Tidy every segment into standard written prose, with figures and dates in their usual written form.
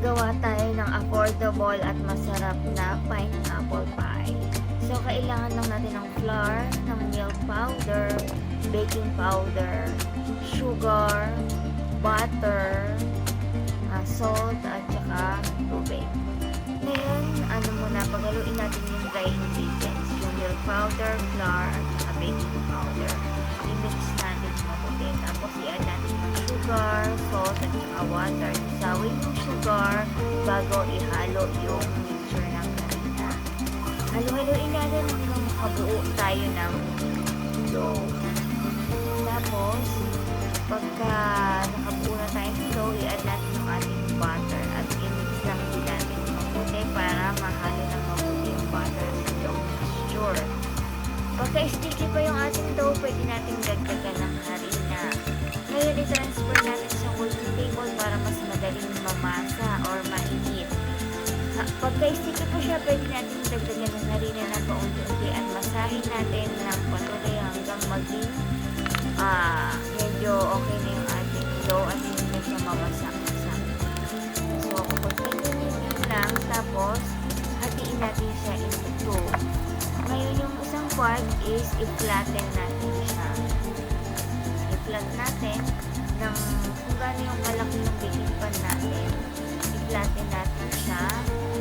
gawa tayo ng affordable at masarap na pineapple pie. So, kailangan lang natin ng flour, ng milk powder, baking powder, sugar, butter, salt, at saka tubig. Ngayon, paghaluin natin yung dry ingredients, yung milk powder, flour, at saka baking powder. I-mix natin mabuti. Tapos, i-add natin yung sugar, salt, at saka water. Isawin yung sugar bago ihalo yung mixture ng harina. Halo-haloin natin hanggang makabuo tayo ng dough. Tapos, pagka nakabuo na tayo ng dough, i-add natin yung ating butter at i-mix lang din natin mabuti para mahalo ng mabuti yung butter sa dough mixture. Pagka sticky pa yung ating dough, pwede natin dagdagan ng harina. Ngayon, i-transfer natin sa cooling table para mas madaling mamasa or mainit. Pagka sticky pa siya, pwede natin dagdagan ng harina ng paunti-unti at masahin natin ng patuloy hanggang maging medyo okay na yung ating dough at hindi na siya mamasak-masak. So, continue lang, tapos hatiin natin siya into two. Ngayon, yung isang part is i-flatten natin siya. I-flat natin ng kung gaano yung kalaki ng baking pan natin. I-flatten natin siya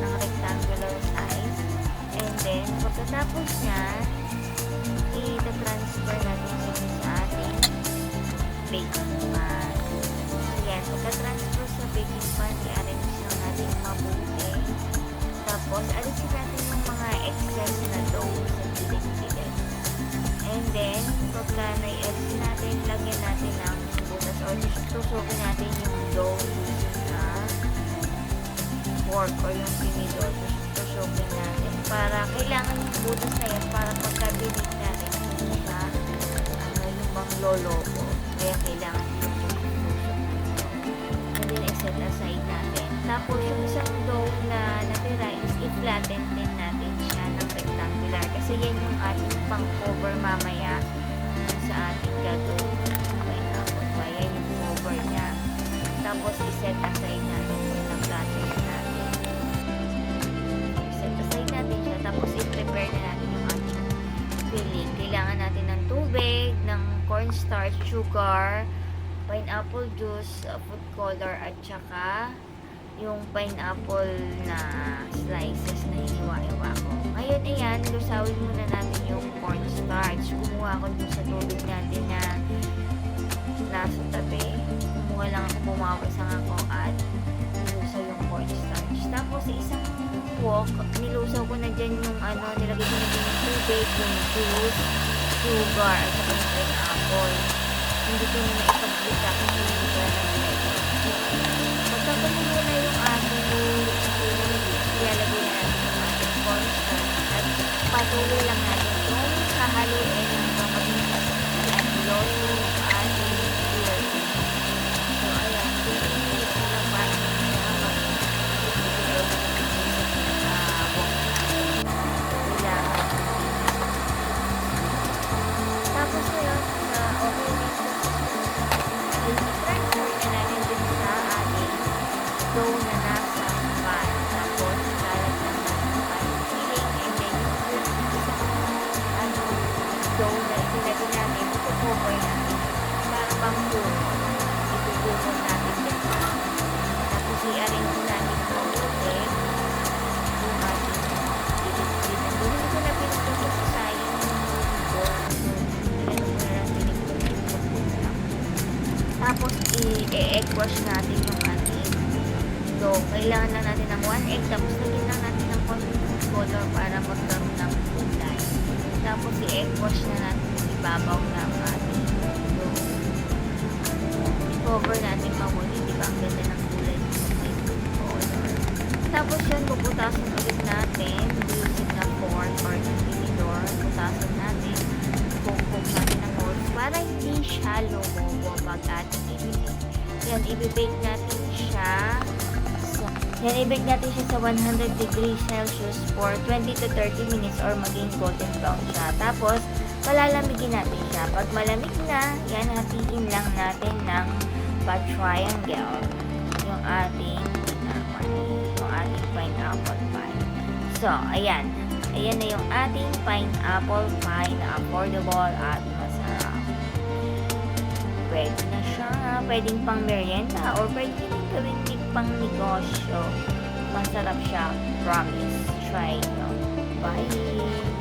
ng rectangular size. And then, pagkatapos niya, i-transfer natin siya sa ating baking pan. Ayan, pagka-transfer sa baking pan, i-arrange lang natin mabuti. Tapos, alisin natin yung mga excess na dough sa gilid-gilid. And then, pagka na-alisin natin, lagyan natin ng butas or tusukin natin yung dough using na fork or yung tinidor. Tusukin natin. Para, kailangan yung butas na yan para pagka-binig natin, hindi siya yung bang loloko. Kaya kailangan yung tusok natin. And then, i-set aside natin. Tapos, yung isang dough na natira is i-flatten din natin siya ng rectangular. Kasi yan yung ating pang-cover mamaya sa ating gagawin. Pineapple pie. Yan yung cover niya. Tapos, i-set aside natin yung na-flatten natin. I-set aside natin siya. Tapos, i-prepare na natin yung ating filling. Kailangan natin ng tubig, ng cornstarch, sugar, pineapple juice, food color, at saka yung pineapple na slices na hiniwa-iwa ko. Ngayon, ayan, lusawin muna natin yung cornstarch. Kumuha ko dun sa tubig natin na nasa tabi. Kumuha lang ako, bumawis lang ako at nilusaw yung cornstarch. Tapos, isang wok, nilusaw ko na dyan yung nilagay ko na dyan yung tubig, yung juice, sugar, at saka yung pineapple. Hindi ko na ipag-blita kasi hindi ko na nilagay. Pagkakululo na yung ating ilalagay na natin yung ating cornstarch at patuloy lang natin yung hahaluin hanggang maging at low yung ating beer. So, ayan, 20 minutes na lang para siya mag-iilaw na sa wok natin. Kailangan. Tapos ngayon, okay na i-transfer na natin din sa ating dough na nasa pan. Tapos, kalat lang natin sa pan filling. And then, yung isang dough na itinagin natin, ito-cover natin. Para pang-kumot. Ito-kumot natin din. Tapos, i-arrange natin mabuti yung ating gilid-gilid. Hindi ko na pinutusok sa sayang yung dough. Tapos, i-egg wash natin yung ating dough. Kailangan lang natin ng 1 egg. Tapos, lagyan lang natin ng konting color para magkaroon ng kulay. Tapos, i-egg wash na natin yung ibabaw ng ating dough. I-cover natin mabuti. Diba? Ang ganda ng kulay ng color. Tapos, yan, bubutasin ulit natin. Using na fork or yung tinidor. Butasin natin. Cook natin ng holes para hindi siya lumobo pag ating ibig. Yan, i-bake natin siya sa 100 degrees Celsius for 20 to 30 minutes or maging golden brown siya. Tapos, palalamigin natin siya. Pag malamig na, yan, hatiin lang natin ng pa-triangle yung ating So, ayan. Ayan na yung ating pineapple pie na affordable at masarap. Pwede na siya. Pwedeng pang merienda or pwede rin gawin pang negosyo. Masarap siya. Promise. Try nyo. Bye!